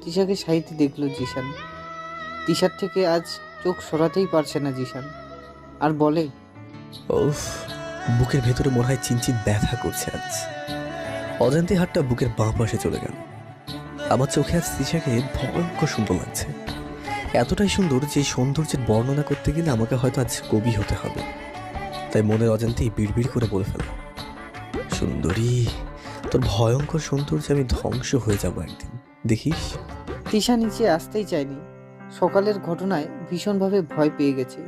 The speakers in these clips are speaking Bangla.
তিশাকে সাহিত্যে দেখলো জিসান। তিশার থেকে আজ চোখ সরাতেই পারছে না জিসান, আর বলে, উফ, বুকের ভেতরে মনে হয় চিনচিন ব্যথা করছে আজ। অজান্তে হাতটা বুকের বাঁ পাশে চলে গেল। আমার চোখে আজ তিশাকে ভয়ঙ্কর সুন্দর লাগছে। এতটাই সুন্দর যে সৌন্দর্যের বর্ণনা করতে গেলে আমাকে হয়তো আজ কবি হতে হবে। তাই মনের অজান্তেই বিড়বিড় করে বলে ফেললাম, সুন্দরী, তোর ভয়ঙ্কর সৌন্দর্যে আমি ধ্বংস হয়ে যাব একদিন, দেখিস। তিশা নিচে আসতেই চায়নি। সকালের ঘটনায় ভীষণভাবে ভয় পেয়ে গেছে,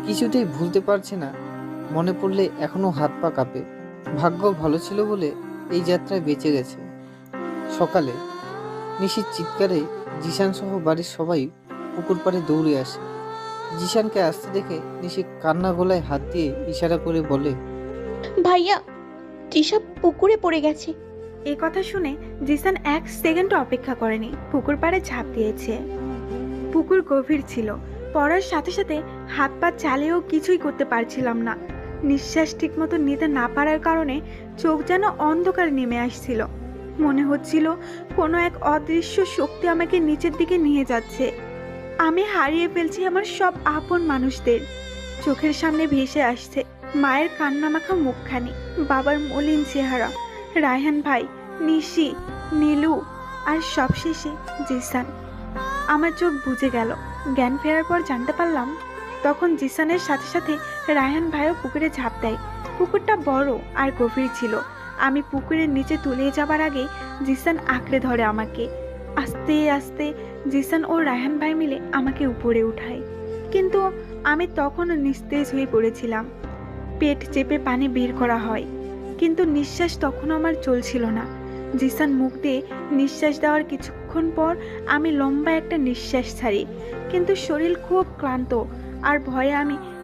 কিছুতেই ভুলতে পারছে না। মনে পড়লে এখনো হাত পা কাঁপে। ভাগ্য ভালো ছিল বলে এই যাত্রায় বেঁচে গেছে। সকালে নিশির চিৎকারে জিসান সহ বাড়ির সবাই পুকুর পাড়ে দৌড়ে আসে। জিসানকে আসতে দেখে নিশি কান্না গলায় হাত দিয়ে ইশারা করে বলে, ভাইয়া, তৃষা পুকুরে পড়ে গেছে। এই কথা শুনে জিসান 1 সেকেন্ড অপেক্ষা করেনি, পুকুর পাড়ে ঝাঁপ দিয়েছে। পুকুর গভীর ছিল, পড়ার সাথে সাথে হাত পা চালিয়েও কিছুই করতে পারছিলাম না। নিঃশ্বাস ঠিকমতো নিতে না পারার কারণে চোখ যেন অন্ধকারে নেমে আসছিল। মনে হচ্ছিল কোনো এক অদৃশ্য শক্তি আমাকে নিচের দিকে নিয়ে যাচ্ছে। আমি হারিয়ে ফেলছি আমার সব আপন মানুষদের। চোখের সামনে ভেসে আসছে মায়ের কান্নামাখা মুখখানি, বাবার মলিন চেহারা, রায়হান ভাই, নিশি, নীলু, আর সবশেষে জিসান। আমার চোখ বুজে গেল। জ্ঞান ফেরার পর জানতে পারলাম তখন জিসানের সাথে সাথে রায়হান ভাইও পুকুরে ঝাঁপ দেয়। পুকুরটা বড় আর গভীর ছিল। আমি পুকুরের নিচে তলিয়ে যাবার আগে জিসান আঁকড়ে ধরে আমাকে। আস্তে আস্তে জিসান ও রায়হান ভাই মিলে আমাকে উপরে উঠায়, কিন্তু আমি তখনও নিস্তেজ হয়ে পড়েছিলাম। পেট চেপে পানি বের করা হয়, কিন্তু নিঃশ্বাস তখন আমার চলছিল না। জিসান মুখ দিয়ে নিঃশ্বাস দেওয়ার কিছুক্ষণ পর আমি লম্বা একটা নিঃশ্বাস ছাড়ি, কিন্তু শরীর খুব ক্লান্ত আর ভয়ে আমি